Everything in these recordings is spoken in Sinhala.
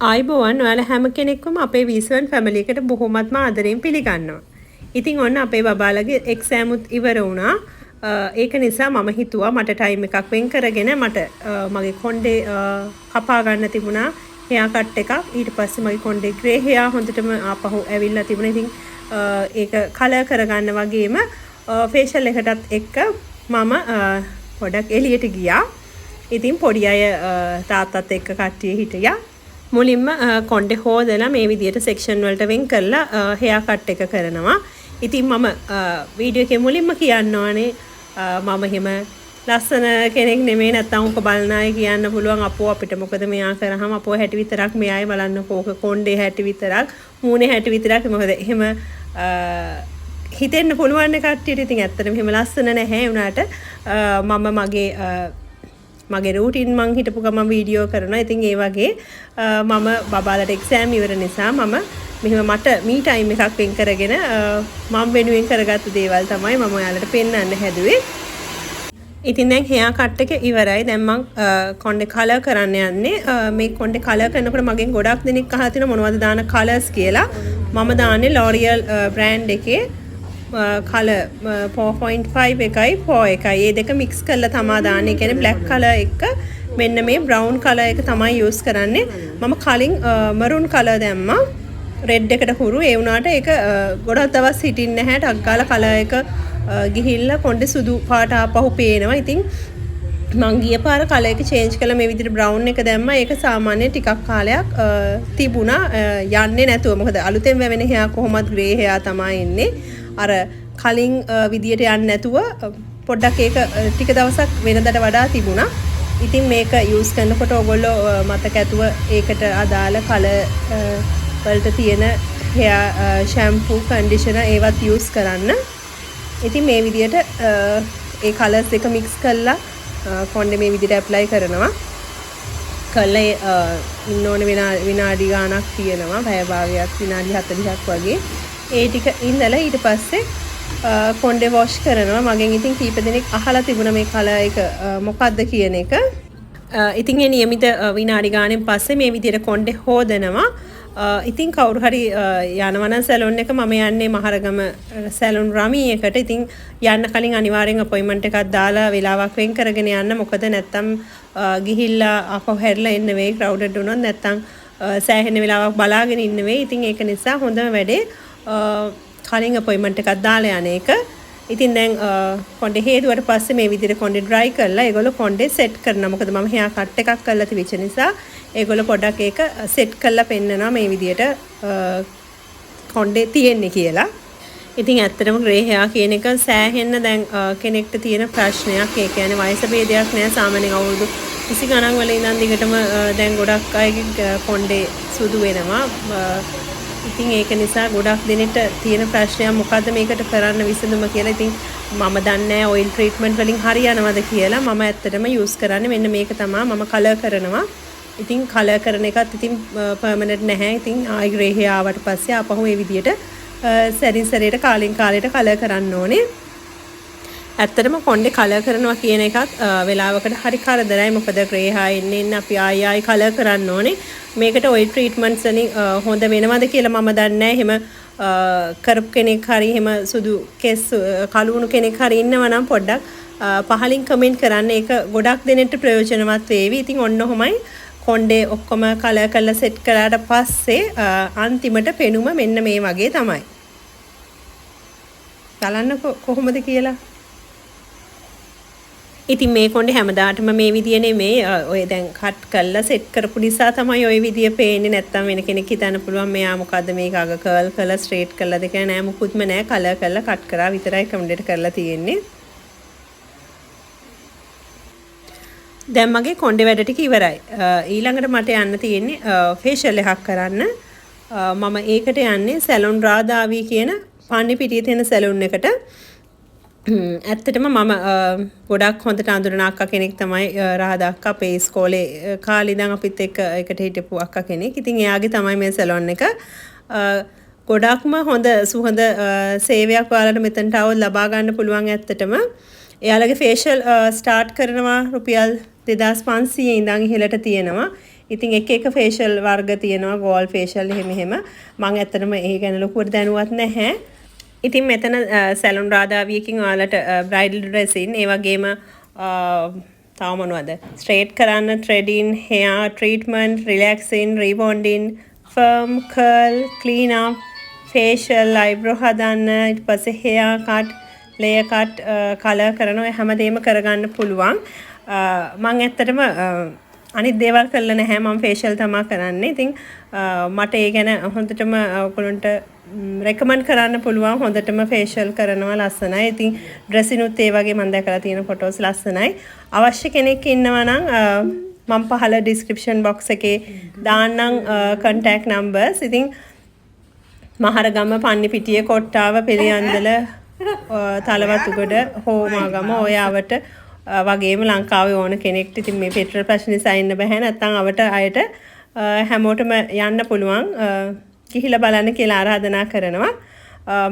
ආයිබෝවන් ඔයාලා හැම කෙනෙක්වම අපේ V7 ෆැමිලි එකට බොහොමත්ම ආදරෙන් පිළිගන්නවා. ඉතින් ඔන්න අපේ බබාලගේ එක්සෑම් උත් ඉවර වුණා. ඒක නිසා මම හිතුවා මට ටයිම් එකක් වෙන් කරගෙන මට මගේ කොණ්ඩේ කපා ගන්න තිබුණා හෙයා කට් එකක්. ඊට පස්සේ මගේ කොණ්ඩේ ග්‍රේ හෙයා හොඳටම ආපහු ඇවිල්ලා තිබුණා. ඉතින් ඒක කලර් කරගන්න වගේම ෆේෂල් එකටත් එක්ක මම පොඩක් එළියට ගියා. ඉතින් පොඩි අය තාත්තත් එක්ක කට්ටිය හිටියා. මුලින්ම කොණ්ඩේ හොදලා මේ විදියට සෙක්ෂන් වලට වෙන් කරලා හෙයා කට් එක කරනවා. ඉතින් මම වීඩියෝ එකේ මුලින්ම කියන්න ඕනේ මම හිම ලස්සන කෙනෙක් නෙමෙයි. නැත්තම් ඔක බලන අය කියන්න පුළුවන් අපෝ අපිට මොකද මෙයා කරාම අපෝ හැටි විතරක් මෙයායි බලන්නකෝ ඕක කොණ්ඩේ හැටි විතරක් මූණේ හැටි විතරක් මොකද එහෙම හිතෙන්න පුළුවන් නේ කට්ටියට. ඉතින් ඇත්තටම එහෙම ලස්සන නැහැ උනාට මම මගේ රූටින් මං හිටපු ගමන් වීඩියෝ කරනවා. ඉතින් ඒ වගේ මම බබාලට එක්සෑම් ඉවර නිසා මම මෙහෙම මට මී ටයිම් එකක් වෙන් කරගෙන මම වෙනුවෙන් කරගත්ත දේවල් තමයි මම ඔයාලට පෙන්වන්න හැදුවේ. ඉතින් දැන් හෙයා කට් එක ඉවරයි. දැන් මං කොණ්ඩේ කලර් කරන්න යන්නේ. මේ කොණ්ඩේ කලර් කරනකොට මගෙන් ගොඩක් දෙනෙක් අහලා තිනවා මොනවද දාන කලර්ස් කියලා. මම දාන්නේ L'Oreal බ්‍රෑන්ඩ් එකේ කලර් 4.5 එකයි 4 එකයි. මේ දෙක මික්ස් කරලා තමයි දාන්නේ. කියන්නේ බ්ලැක් කලර් එක මෙන්න මේ බ්‍රවුන් කලර් එක තමයි යූස් කරන්නේ. මම කලින් මරූන් කලර් දැම්මා. රෙඩ් එකට හුරු. ඒ වුණාට ඒක ගොඩක් දවස් හිටින්නේ නැහැ. ටක් ගාලා කලර් එක ගිහිල්ලා කොණ්ඩේ සුදු පාට ආපහු පේනවා. ඉතින් මං ගිය පාර කලර් එක චේන්ජ් කළා. මේ විදිහට බ්‍රවුන් එක දැම්මා. ඒක සාමාන්‍ය ටිකක් කාලයක් තිබුණා යන්නේ නැතුව. මොකද අලුතෙන් වැවෙන හෙයා කොහොමත් ග්‍රේ හෙයා තමයි ඉන්නේ. අර කලින් විදියට යන්නේ නැතුව පොඩ්ඩක් ඒක ටික දවසක් වෙනදට වඩා තිබුණා. ඉතින් මේක යූස් කරනකොට ඔයගොල්ලෝ මතක ඇතුව ඒකට අදාළ කලර් වලට තියෙන හෙයා ෂැම්පූ කන්ඩිෂනර් ඒවත් යූස් කරන්න. ඉතින් මේ විදියට ඒ කලර්ස් දෙක මික්ස් කරලා කොණ්ඩේ මේ විදියට ඇප්ලයි කරනවා. කළා ඉන්න ඕන විනාඩි ගාණක් තියෙනවා. පැය භාගයක් විනාඩි 40ක් වගේ. ඒ ටික ඉඳලා ඊට පස්සේ කොණ්ඩේ වොෂ් කරනවා. මගෙන් ඉතින් කීප දෙනෙක් අහලා තිබුණා මේ කලර් එක මොකක්ද කියන එක. ඉතින් ඒ નિયમિત විනාඩි ගානෙන් පස්සේ මේ විදිහට කොණ්ඩේ හොදනවා. ඉතින් කවුරු හරි යනවා නම් සැලොන් එක මම යන්නේ මහරගම සැලොන් රමී එකට. ඉතින් යන්න කලින් අනිවාර්යෙන් අපොයින්ට්මන්ට් එකක් දාලා වෙලාවක් වෙන් කරගෙන යන්න. මොකද නැත්තම් ගිහිල්ලා ආපහු හැරිලා එන්න වෙයි. ක්‍රවුඩඩ් වුණොත් නැත්තම් සෑහෙන වෙලාවක් බලාගෙන ඉන්න වෙයි. ඉතින් ඒක නිසා හොඳම වැඩේ කලින් අපොයින්ට්මන්ට් එකක් දාලා යන එක. ඉතින් දැන් කොණ්ඩේ හේදුවට පස්සේ මේ විදිහට කොණ්ඩේ ඩ්‍රයි කරලා ඒගොල්ලෝ කොණ්ඩේ සෙට් කරනවා. මොකද මම හෙයා කට් එකක් කරලා තිබිච්ච නිසා ඒගොල්ලෝ පොඩ්ඩක් ඒක සෙට් කරලා පෙන්නනවා මේ විදිහට කොණ්ඩේ තියෙන්නේ කියලා. ඉතින් ඇත්තටම ග්‍රේ හෙයා කියන එක සෑහෙන්න දැන් කෙනෙක්ට තියෙන ප්‍රශ්නයක්. ඒ කියන්නේ වයස ભેදයක් නෑ. සාමාන්‍යයෙන් අවුරුදු 20 ගණන් වල ඉඳන් දිගටම දැන් ගොඩක් අයගේ කොණ්ඩේ සුදු වෙනවා. ඉතින් ඒක නිසා ගොඩක් දෙනෙට තියෙන ප්‍රශ්නයක් මොකද්ද මේකට කරන්න විසඳුම කියලා. ඉතින් මම දන්නේ නැහැ ඔයිල් ට්‍රීට්මන්ට් වලින් හරියනවද කියලා. මම ඇත්තටම යූස් කරන්නේ මෙන්න මේක තමයි. මම කලර් කරනවා. ඉතින් කලර් කරන එකත් ඉතින් පර්මනන්ට් නැහැ. ඉතින් ආයි ග්‍රේ හෙයා ආවට පස්සේ ආපහු මේ විදියට සැරින් සැරේට කාලෙන් කාලයට කලර් කරන්න ඕනේ. ඇත්තටම කොණ්ඩේ කලර් කරනවා කියන එකත් වෙලාවකට හරි කරදරයි. මොකද ග්‍රේ හෙයා එන්න අපි ආයි කලර් කරන්න ඕනේ. මේකට ඔයිල් ට්‍රීට්මන්ට්ස් වලින් හොඳ වෙනවද කියලා මම දන්නේ නැහැ. එහෙම කරපු කෙනෙක් හරි එහෙම සුදු කෙස් කළුණු කෙනෙක් හරි ඉන්නවා නම් පොඩ්ඩක් පහලින් කමෙන්ට් කරන්න. ඒක ගොඩක් දෙනෙක්ට ප්‍රයෝජනවත් වේවි. ඉතින් ඔන්න ඔහොමයි කොණ්ඩේ ඔක්කොම කලර් කරලා සෙට් කරාට පස්සේ අන්තිමට පෙනුම මෙන්න මේ වගේ තමයි. බලන්න කොහොමද කියලා. ඉතින් මේ කොණ්ඩේ හැමදාටම මේ විදිය නෙමෙයි. ඔය දැන් කට් කරලා සෙට් කරපු නිසා තමයි ওই විදිය පේන්නේ. නැත්තම් වෙන කෙනෙක් හිතන්න පුළුවන් මෙයා මොකද්ද මේක අග කර්ල් කරලා ස්ට්‍රේට් කරලාද කියලා. නෑ මුකුත්ම නෑ. කලර් කරලා කට් කරා විතරයි කොණ්ඩේට කරලා තියෙන්නේ. දැන් මගේ කොණ්ඩේ වැඩ ටික ඉවරයි. ඊළඟට මට යන්න තියෙන්නේ ෆේෂල් එකක් කරන්න. මම ඒකට යන්නේ Salon Radhavee කියන පන්නිපිටියේ තියෙන සැලොන් එකට. ඇත්තටම මම ගොඩක් හොඳට අඳුරන අක්කා කෙනෙක් තමයි රාධා අක්කා. අපේ ඉස්කෝලේ කාලේ ඉඳන් අපිත් එක්ක එකට හිටපු අක්කා කෙනෙක්. ඉතින් එයාගේ තමයි මේ සැලොන් එක. ගොඩක්ම හොඳ සුහඳ සේවයක් ඔයාලට මෙතනට આવොත් ලබා ගන්න පුළුවන්. ඇත්තටම එයාලගේ ෆේෂල් ස්ටාර්ට් කරනවා රුපියල් 2500 ඉඳන් ඉහළට තියෙනවා. ඉතින් එක ෆේෂල් වර්ග තියෙනවා gold facial එහෙම මම ඇත්තටම ඒ ගැන ලොකුවට දැනුවත් නැහැ. ඉතින් මෙතන Salon Radhavee එකකින් ඔයාලට bridal dressing ඒ වගේම තව මොනවද straight කරන්න threading hair treatment relaxing rebonding firm curl clean up facial eyebrow හදන්න ඊට පස්සේ hair cut layer cut color කරනවා හැමදේම කරගන්න පුළුවන්. මම ඇත්තටම අනිත් දේවල් කරලා නැහැ මම ෆේෂල් තමයි කරන්නේ. ඉතින් මට ඒ ගැන හොඳටම ඔයගොල්ලන්ට රෙකමන්ඩ් කරන්න පුළුවන්. හොඳටම ෆේෂල් කරනවා ලස්සනයි. ඉතින් ඩ්‍රෙසිනුත් ඒ වගේ මම දැකලා තියෙන ෆොටෝස් ලස්සනයි. අවශ්‍ය කෙනෙක් ඉන්නවා නම් මම පහළ ඩිස්ක්‍රිප්ෂන් බොක්ස් එකේ දාන්නම් contact numbers. ඉතින් මහරගම පන්නිපිටිය කොට්ටාව පිළියන්දල තලවතුගොඩ හෝමාගම ඔයාවට වගේම ලංකාවේ ඕන කෙනෙක්ට ඉතින් මේ පෙට්‍රල් ප්‍රශ්න නිසා ඉන්න බෑ නැත්නම් අවට අයට හැමෝටම යන්න පුළුවන් ගිහිලා බලන්න කියලා ආරාධනා කරනවා.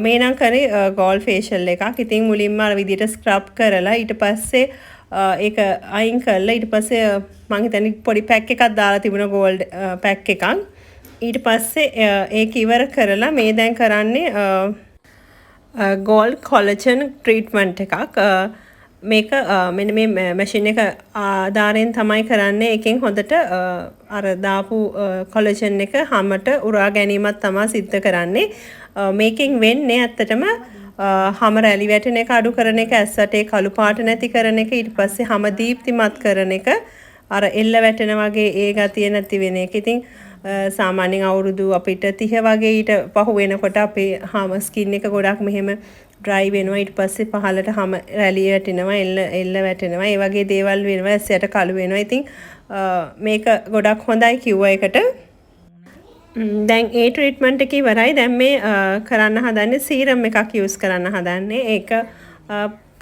මේ නම් කරේ gold facial එකක්. ඉතින් මුලින්ම අර විදිහට ස්ක්‍රබ් කරලා ඊට පස්සේ ඒක අයින් කරලා ඊට පස්සේ මම හිතන්නේ පොඩි පැක් එකක් දාලා තිබුණා gold පැක් එකක්. ඊට පස්සේ ඒක ඉවර කරලා මේ දැන් කරන්නේ gold collagen treatment එකක්. මේක මෙන්න මේ මැෂින් එක ආධාරයෙන් තමයි කරන්නේ. එකෙන් හොඳට අර දාපු කොලජන් එක හැමට උරා ගැනීමක් තමයි සිද්ධ කරන්නේ. මේකෙන් වෙන්නේ ඇත්තටම හැම රැලි වැටෙන එක අඩු කරන එක, ඇස්සටේ කළු පාට නැති කරන එක, ඊට පස්සේ හැම දීප්තිමත් කරන එක, අර එල්ල වැටෙන වගේ ඒ ගතිය නැති වෙන එක. ඉතින් සාමාන්‍යයෙන් අවුරුදු අපිට 30 වගේ ඊට පහු වෙනකොට අපේ හැම ස්කින් එක ගොඩක් මෙහෙම dry වෙනවා. ඊට පස්සේ පහළට හැම රැලි වැටෙනවා, එල්ල වැටෙනවා, ඒ වගේ දේවල් වෙනවා, ඇස්සට කළු වෙනවා. ඉතින් මේක ගොඩක් හොඳයි කිව්වා එකට. දැන් ඒ ට්‍රීට්මන්ට් එක ඉවරයි. දැන් මේ කරන්න හදන්නේ සීරම් එකක් යූස් කරන්න හදන්නේ. ඒක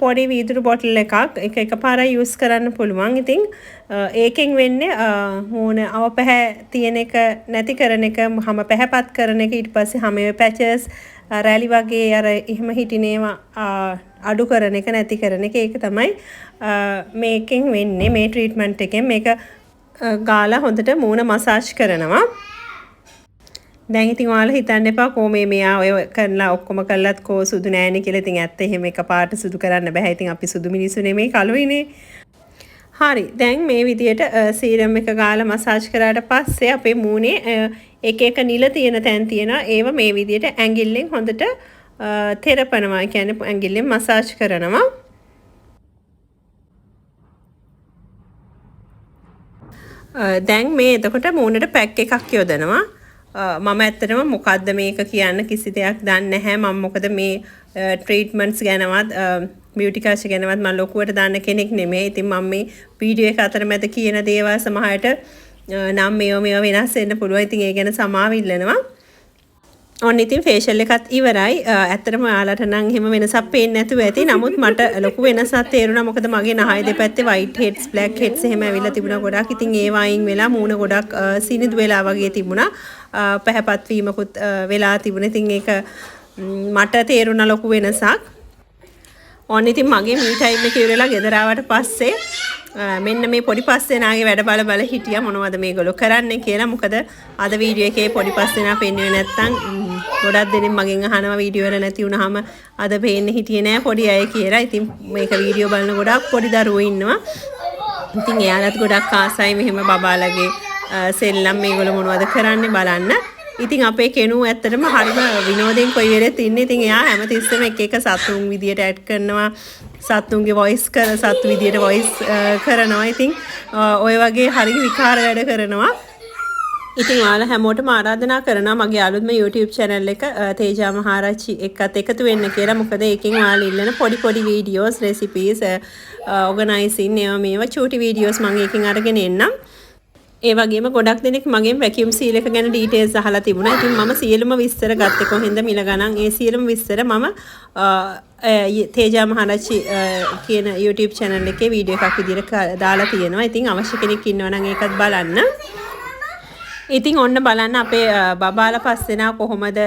පොඩි වීදුරු බොටල් එකක් එකපාරයි යූස් කරන්න පුළුවන්. ඉතින් ඒකෙන් වෙන්නේ මූණ අවපැහැ තියෙන එක නැති කරන එක, හැම පැහැපත් කරන එක, ඊට පස්සේ හැම පැචස් රැලි වගේ අර එහෙම හිටිනේවා අඩු කරන එක නැති කරන එක. ඒක තමයි මේකෙන් වෙන්නේ. මේ ට්‍රීට්මන්ට් එකෙන් මේක ගාලා හොඳට මූණ මසාජ් කරනවා. දැන් ඉතින් ඔයාලා හිතන්න එපා කො මෙයා ඔය කරලා ඔක්කොම කළත් කො සුදු නෑනේ කියලා. ඉතින් ඇත්ත එහෙම එකපාරට සුදු කරන්න බෑ. ඉතින් අපි සුදු මිනිස්සු නෙමෙයි කළුයිනේ. හරි. දැන් මේ විදියට සීරම් එක ගාලා මසාජ් කරාට පස්සේ අපේ මූණේ එක නිල තියෙන තැන් තියෙනවා. ඒව මේ විදියට ඇඟිල්ලෙන් හොඳට තෙරපනවා. කියන්නේ ඇඟිල්ලෙන් මසාජ් කරනවා. දැන් මේ එතකොට මූණට පැක් එකක් යොදනවා. මම ඇත්තටම මොකද්ද මේක කියන්න කිසි දෙයක් දන්නේ නැහැ. මම මොකද මේ ට්‍රීට්මන්ට්ස් ගැනවත් බියුටි කාෂ් ගැනවත් මම ලොකුවට දන්න කෙනෙක් නෙමෙයි. ඉතින් මම මේ වීඩියෝ එක අතරමැද කියන දේවල් සමහරට නම් මේව වෙනස් වෙන්න පුළුවන්. ඉතින් ඒ ගැන සමාව ඉල්ලනවා. ඔන්න ඉතින් ෆේෂල් එකත් ඉවරයි. ඇත්තටම ඔයාලට නම් එහෙම වෙනසක් පේන්නේ නැතුව ඇති. නමුත් මට ලොකු වෙනසක් තේරුණා. මොකද මගේ නහය දෙපැත්තේ white heads black heads එහෙම ඇවිල්ලා තිබුණා ගොඩක්. ඉතින් ඒවා අයින් වෙලා මූණ ගොඩක් සිනිඳු වෙලා වගේ තිබුණා. පැහැපත් වීමකුත් වෙලා තිබුණා. ඉතින් ඒක මට තේරුණා ලොකු වෙනසක්. ඔන්න ඉතින් මගේ මී ටයිම් එක ඉවරලා ගෙදර ආවට පස්සේ මෙන්න මේ පොඩි පස්සෙනාගේ වැඩ බල හිටියා මොනවද මේගොල්ලෝ කරන්නේ කියලා. මොකද අද වීඩියෝ එකේ පොඩි පස්සෙනා පෙන්වුවේ නැත්තම් ගොඩක් දෙනෙක් මගෙන් අහනවා වීඩියෝ වල නැති වුනහම අද පේන්නේ හිටියේ නෑ පොඩි අය කියලා. ඉතින් මේක වීඩියෝ බලන ගොඩක් පොඩි දරුවෝ ඉන්නවා. ඉතින් එයාලත් ගොඩක් ආසයි මෙහෙම බබාලගේ සෙල්ලම් මේගොල්ලෝ මොනවද කරන්නේ බලන්න. ඉතින් අපේ කෙනු ඇත්තටම හරිම විනෝදෙන් කොයි වෙලෙත් ඉන්නේ. ඉතින් එයා හැමතිස්සෙම එක සතුන් විදියට ඇඩ් කරනවා. සතුන්ගේ වොයිස් සතු විදියට වොයිස් කරනවා. ඉතින් ඔය වගේ හරි විකාර වැඩ කරනවා. ඉතින් ඔයාලා හැමෝටම ආරාධනා කරනවා මගේ අලුත්ම YouTube channel එක තේජා මහරච්චි එක්කත් එකතු වෙන්න කියලා. මොකද ඒකෙන් ඔයාලා ඉල්ලන පොඩි videos recipes organizing මේවා චූටි videos මම ඒකෙන් අරගෙන එන්නම්. ඒ වගේම ගොඩක් දෙනෙක් මගෙන් වැකියුම් සීල් එක ගැන ඩීටේල්ස් අහලා තිබුණා. ඉතින් මම සියලුම විස්තර ගත්තේ කොහෙන්ද මිල ගණන් ඒ සියලුම විස්තර මම තේජා මහරච්චි කියන YouTube channel එකේ වීඩියෝ එකක් විදිහට දාලා තියෙනවා. ඉතින් අවශ්‍ය කෙනෙක් ඉන්නවා නම් ඒකත් බලන්න. ඉතින් ඔන්න බලන්න අපේ බබාලා පස්සෙනා කොහොමද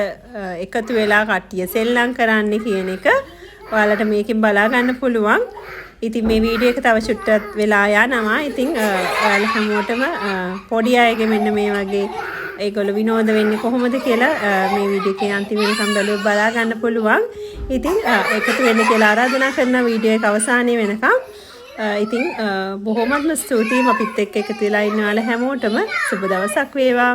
එකතු වෙලා කට්ටිය සෙල්ලම් කරන්නේ කියන එක. ඔයාලට මේකෙන් බලා ගන්න පුළුවන්. ඉතින් මේ වීඩියෝ එක තව චුට්ටක් වෙලා යනවා. ඉතින් ඔයාලා හැමෝටම පොඩි අයගේ මෙන්න මේ වගේ ඒගොල්ලෝ විනෝද වෙන්නේ කොහොමද කියලා මේ වීඩියෝ එකේ අන්තිම වෙනකම් බලා ගන්න පුළුවන්. ඉතින් එකතු වෙන්න කියලා ආරාධනා කරන වීඩියෝ එක අවසානයේ වෙනකම්. ඉතින් බොහොමත්ම ස්තුතියි අපිත් එක්ක එකතු වෙලා ඉන්න ඔයාලා හැමෝටම සුබ දවසක් වේවා.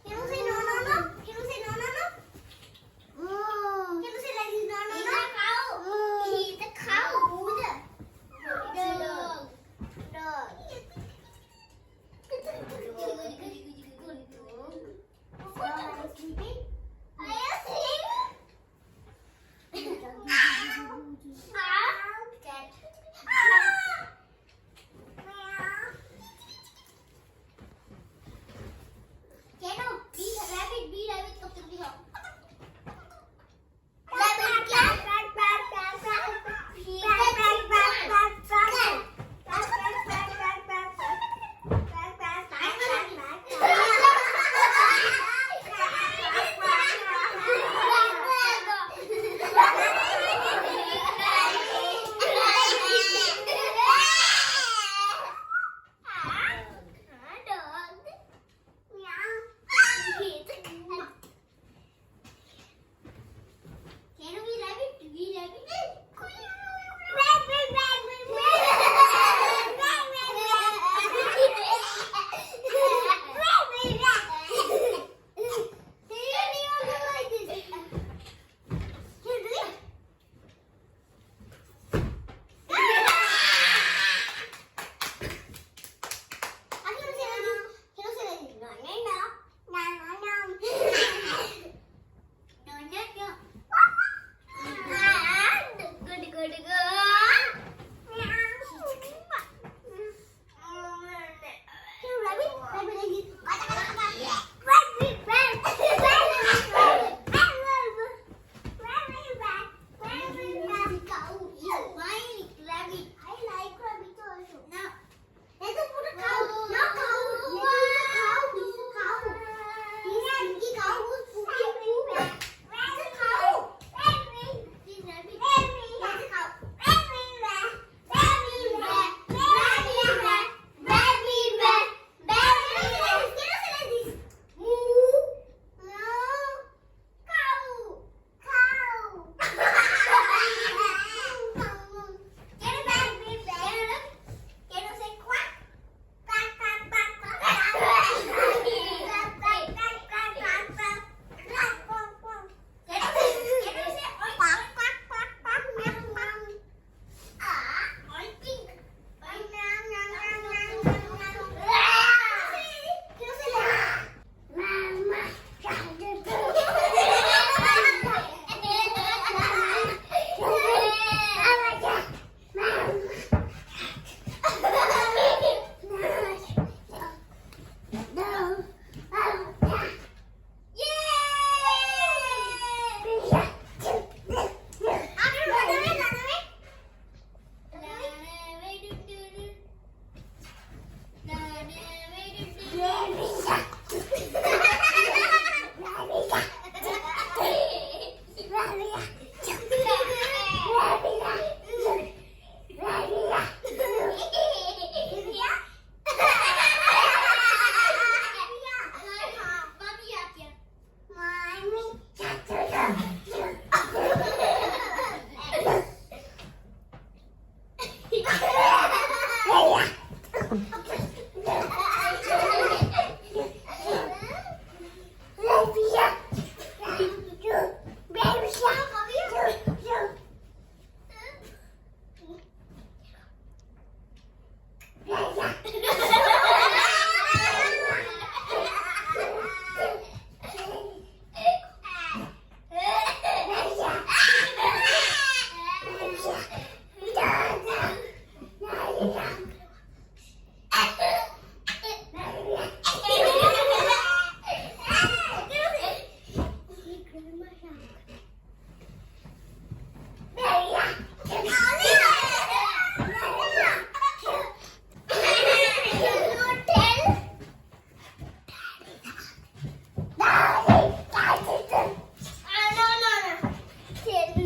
Can you say no?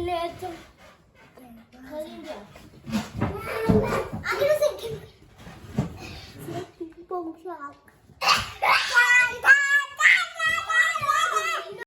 later. I'm gonna say,